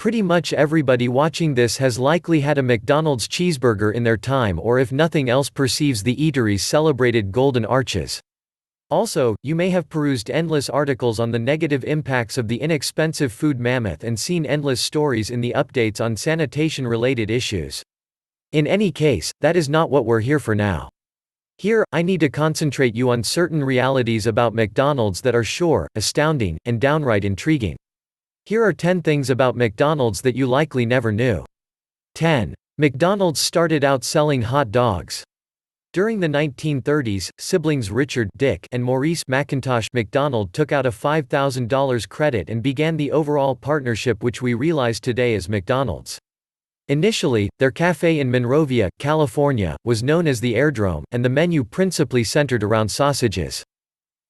Pretty much everybody watching this has likely had a McDonald's cheeseburger in their time, or if nothing else perceives the eatery's celebrated golden arches. Also, you may have perused endless articles on the negative impacts of the inexpensive food mammoth and seen endless stories in the updates on sanitation-related issues. In any case, that is not what we're here for now. Here, I need to concentrate you on certain realities about McDonald's that are sure, astounding, and downright intriguing. Here are 10 things about McDonald's that you likely never knew. 10. McDonald's started out selling hot dogs. During the 1930s, siblings Richard Dick and Maurice Macintosh McDonald took out a $5,000 credit and began the overall partnership which we realize today as McDonald's. Initially, their cafe in Monrovia, California, was known as the Airdrome, and the menu principally centered around sausages.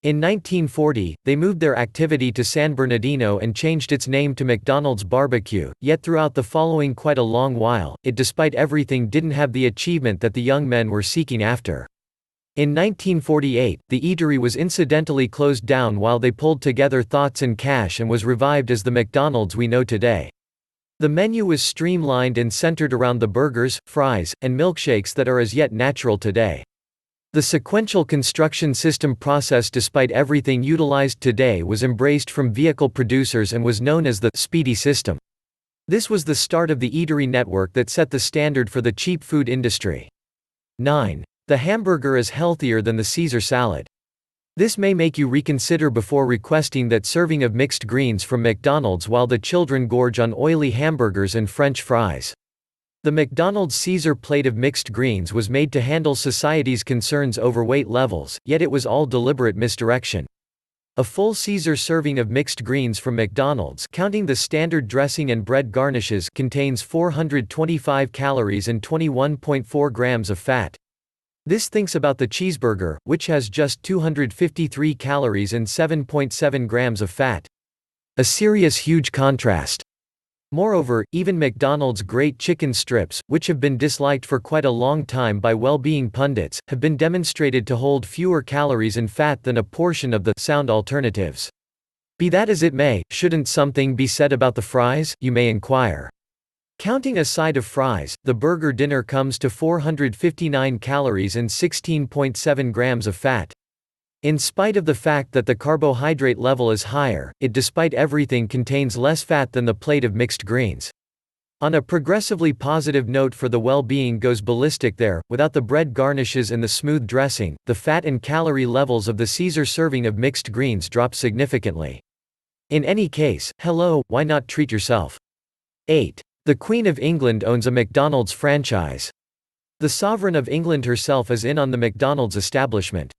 In 1940, they moved their activity to San Bernardino and changed its name to McDonald's Barbecue, yet throughout the following quite a long while, it despite everything didn't have the achievement that the young men were seeking after. In 1948, the eatery was incidentally closed down while they pulled together thoughts and cash and was revived as the McDonald's we know today. The menu was streamlined and centered around the burgers, fries, and milkshakes that are as yet natural today. The sequential construction system process, despite everything utilized today, was embraced from vehicle producers and was known as the Speedy System. This was the start of the eatery network that set the standard for the cheap food industry. 9. The hamburger is healthier than the Caesar salad. This may make you reconsider before requesting that serving of mixed greens from McDonald's while the children gorge on oily hamburgers and French fries. The McDonald's Caesar plate of mixed greens was made to handle society's concerns over weight levels, yet it was all deliberate misdirection. A full Caesar serving of mixed greens from McDonald's, counting the standard dressing and bread garnishes, contains 425 calories and 21.4 grams of fat. This thinks about the cheeseburger, which has just 253 calories and 7.7 grams of fat. A serious huge contrast. Moreover, even McDonald's great chicken strips, which have been disliked for quite a long time by well-being pundits, have been demonstrated to hold fewer calories and fat than a portion of the sound alternatives. Be that as it may, shouldn't something be said about the fries, you may inquire. Counting a side of fries, the burger dinner comes to 459 calories and 16.7 grams of fat. In spite of the fact that the carbohydrate level is higher, it despite everything contains less fat than the plate of mixed greens. On a progressively positive note, for the well-being goes ballistic there, without the bread garnishes and the smooth dressing, the fat and calorie levels of the Caesar serving of mixed greens drop significantly. In any case, hello, why not treat yourself? 8. The Queen of England owns a McDonald's franchise. The Sovereign of England herself is in on the McDonald's establishment.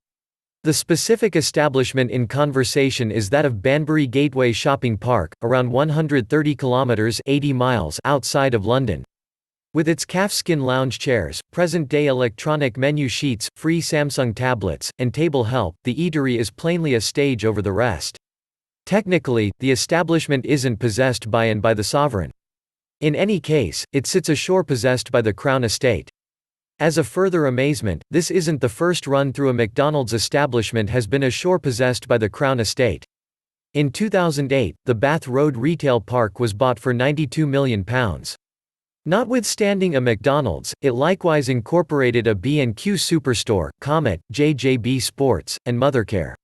The specific establishment in conversation is that of Banbury Gateway Shopping Park, around 130 kilometers (80 miles) outside of London. With its calfskin lounge chairs, present-day electronic menu sheets, free Samsung tablets, and table help, the eatery is plainly a stage over the rest. Technically, the establishment isn't possessed by the sovereign. In any case, it sits ashore possessed by the Crown Estate. As a further amazement, this isn't the first run through a McDonald's establishment has been ashore possessed by the Crown Estate. In 2008, the Bath Road Retail Park was bought for £92 million. Notwithstanding a McDonald's, it likewise incorporated a B&Q Superstore, Comet, JJB Sports, and Mothercare.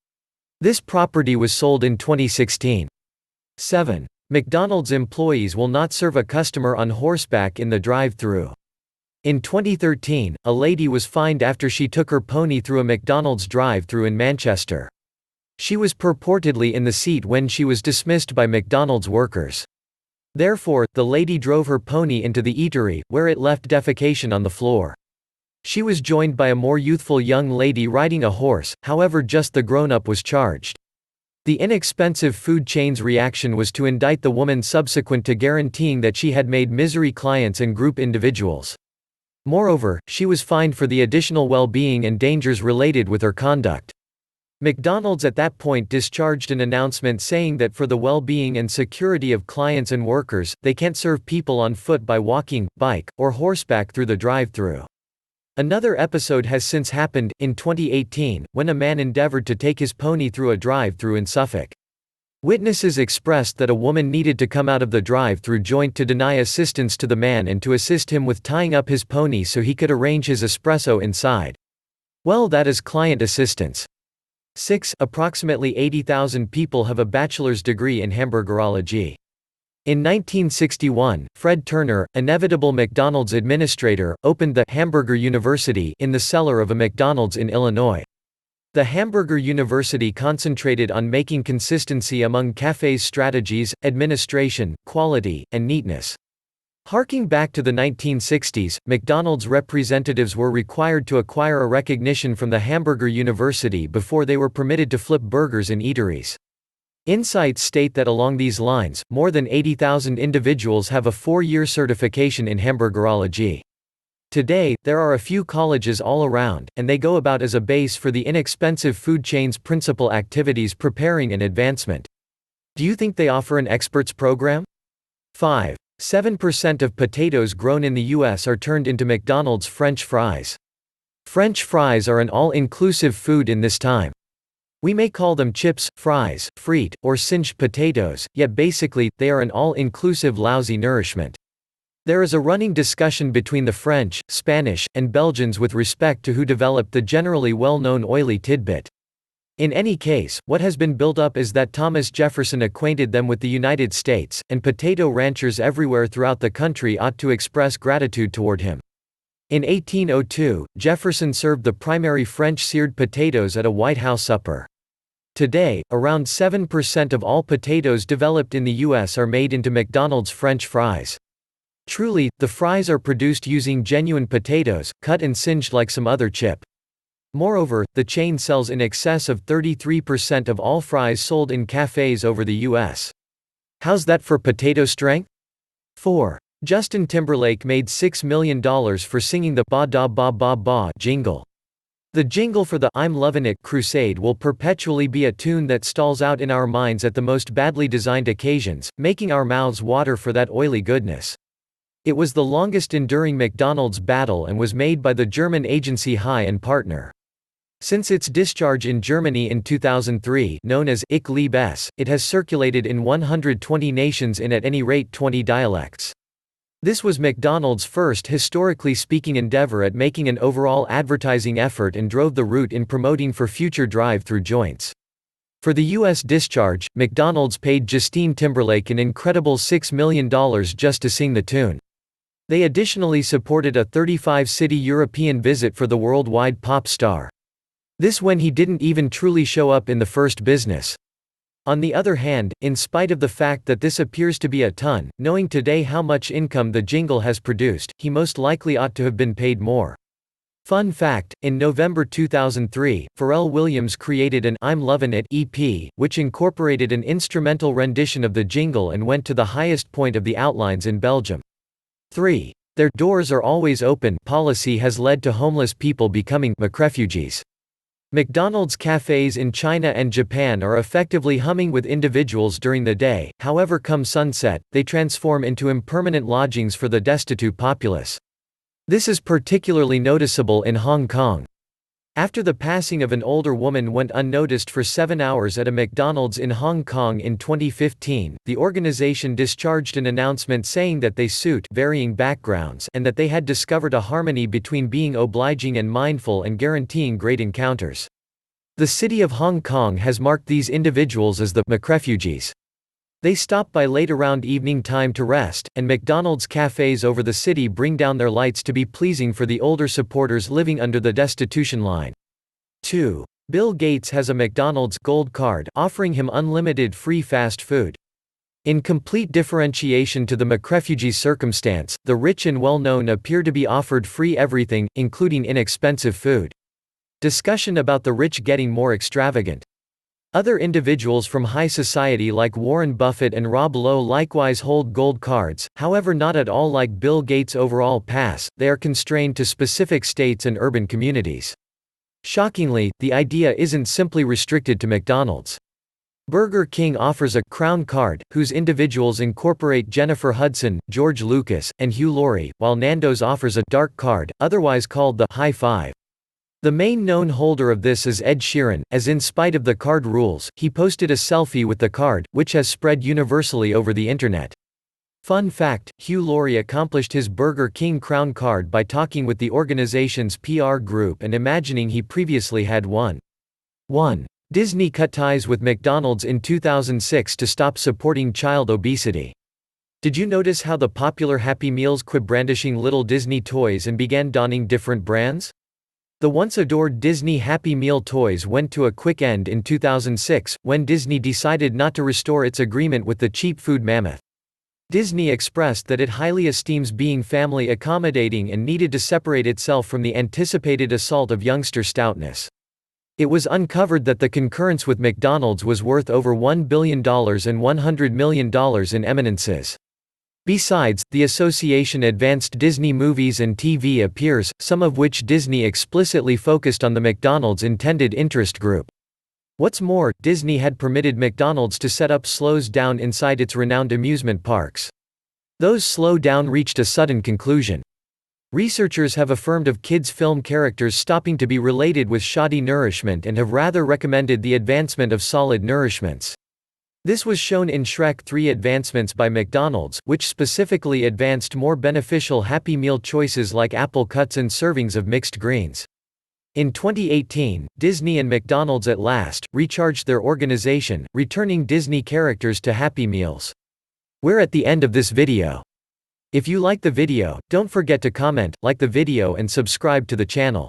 This property was sold in 2016. 7. McDonald's employees will not serve a customer on horseback in the drive-thru. In 2013, a lady was fined after she took her pony through a McDonald's drive-thru in Manchester. She was purportedly in the seat when she was dismissed by McDonald's workers. Therefore, the lady drove her pony into the eatery, where it left defecation on the floor. She was joined by a more youthful young lady riding a horse, however just the grown-up was charged. The inexpensive food chain's reaction was to indict the woman subsequent to guaranteeing that she had made misery clients and group individuals. Moreover, she was fined for the additional well-being and dangers related with her conduct. McDonald's at that point discharged an announcement saying that for the well-being and security of clients and workers, they can't serve people on foot by walking, bike, or horseback through the drive-thru. Another episode has since happened, in 2018, when a man endeavored to take his pony through a drive-thru in Suffolk. Witnesses expressed that a woman needed to come out of the drive-through joint to deny assistance to the man and to assist him with tying up his pony so he could arrange his espresso inside. Well, that is client assistance. 6. Approximately 80,000 people have a bachelor's degree in hamburgerology. In 1961, Fred Turner, inevitable McDonald's administrator, opened the Hamburger University in the cellar of a McDonald's in Illinois. The Hamburger University concentrated on making consistency among cafes' strategies, administration, quality, and neatness. Harking back to the 1960s, McDonald's representatives were required to acquire a recognition from the Hamburger University before they were permitted to flip burgers in eateries. Insights state that along these lines, more than 80,000 individuals have a 4-year certification in hamburgerology. Today, there are a few colleges all around, and they go about as a base for the inexpensive food chain's principal activities preparing and advancement. Do you think they offer an experts program? 5. 7% of potatoes grown in the U.S. are turned into McDonald's French fries. French fries are an all-inclusive food in this time. We may call them chips, fries, frite, or singed potatoes, yet basically, they are an all-inclusive lousy nourishment. There is a running discussion between the French, Spanish, and Belgians with respect to who developed the generally well-known oily tidbit. In any case, what has been built up is that Thomas Jefferson acquainted them with the United States, and potato ranchers everywhere throughout the country ought to express gratitude toward him. In 1802, Jefferson served the primary French seared potatoes at a White House supper. Today, around 7% of all potatoes developed in the U.S. are made into McDonald's French fries. Truly, the fries are produced using genuine potatoes, cut and singed like some other chip. Moreover, the chain sells in excess of 33% of all fries sold in cafes over the U.S. How's that for potato strength? 4. Justin Timberlake made $6 million for singing the "Ba Da Ba Ba Ba" jingle. The jingle for the "I'm Lovin' It" crusade will perpetually be a tune that stalls out in our minds at the most badly designed occasions, making our mouths water for that oily goodness. It was the longest-enduring McDonald's battle and was made by the German agency High & Partner. Since its discharge in Germany in 2003, known as Ich liebe es, it has circulated in 120 nations in at any rate 20 dialects. This was McDonald's first historically speaking endeavor at making an overall advertising effort and drove the route in promoting for future drive-through joints. For the U.S. discharge, McDonald's paid Justin Timberlake an incredible $6 million just to sing the tune. They additionally supported a 35-city European visit for the worldwide pop star. This when he didn't even truly show up in the first business. On the other hand, in spite of the fact that this appears to be a ton, knowing today how much income the jingle has produced, he most likely ought to have been paid more. Fun fact, in November 2003, Pharrell Williams created an "I'm Lovin' It" EP, which incorporated an instrumental rendition of the jingle and went to the highest point of the outlines in Belgium. 3. Their doors are always open policy has led to homeless people becoming McRefugees. McDonald's cafes in China and Japan are effectively humming with individuals during the day, however come sunset, they transform into impermanent lodgings for the destitute populace. This is particularly noticeable in Hong Kong. After the passing of an older woman went unnoticed for 7 hours at a McDonald's in Hong Kong in 2015, the organization discharged an announcement saying that they suit varying backgrounds and that they had discovered a harmony between being obliging and mindful and guaranteeing great encounters. The city of Hong Kong has marked these individuals as the McRefugees. They stop by late around evening time to rest, and McDonald's cafes over the city bring down their lights to be pleasing for the older supporters living under the destitution line. 2. Bill Gates has a McDonald's Gold Card offering him unlimited free fast food. In complete differentiation to the McRefugees circumstance, the rich and well-known appear to be offered free everything, including inexpensive food. Discussion about the rich getting more extravagant. Other individuals from high society like Warren Buffett and Rob Lowe likewise hold gold cards, however not at all like Bill Gates' overall pass, they are constrained to specific states and urban communities. Shockingly, the idea isn't simply restricted to McDonald's. Burger King offers a Crown Card, whose individuals incorporate Jennifer Hudson, George Lucas, and Hugh Laurie, while Nando's offers a Dark Card, otherwise called the High Five. The main known holder of this is Ed Sheeran, as in spite of the card rules, he posted a selfie with the card, which has spread universally over the internet. Fun fact, Hugh Laurie accomplished his Burger King Crown card by talking with the organization's PR group and imagining he previously had one. 1. Disney cut ties with McDonald's in 2006 to stop supporting child obesity. Did you notice how the popular Happy Meals quit brandishing little Disney toys and began donning different brands? The once adored Disney Happy Meal toys went to a quick end in 2006, when Disney decided not to restore its agreement with the cheap food mammoth. Disney expressed that it highly esteems being family accommodating and needed to separate itself from the anticipated assault of youngster stoutness. It was uncovered that the concurrence with McDonald's was worth over $1 billion and $100 million in eminences. Besides, the association advanced Disney movies and TV appears, some of which Disney explicitly focused on the McDonald's intended interest group. What's more, Disney had permitted McDonald's to set up slows down inside its renowned amusement parks. Those slow down reached a sudden conclusion. Researchers have affirmed of kids' film characters stopping to be related with shoddy nourishment and have rather recommended the advancement of solid nourishments. This was shown in Shrek 3 Advancements by McDonald's, which specifically advanced more beneficial Happy Meal choices like apple cuts and servings of mixed greens. In 2018, Disney and McDonald's at last recharged their organization, returning Disney characters to Happy Meals. We're at the end of this video. If you like the video, don't forget to comment, like the video and subscribe to the channel.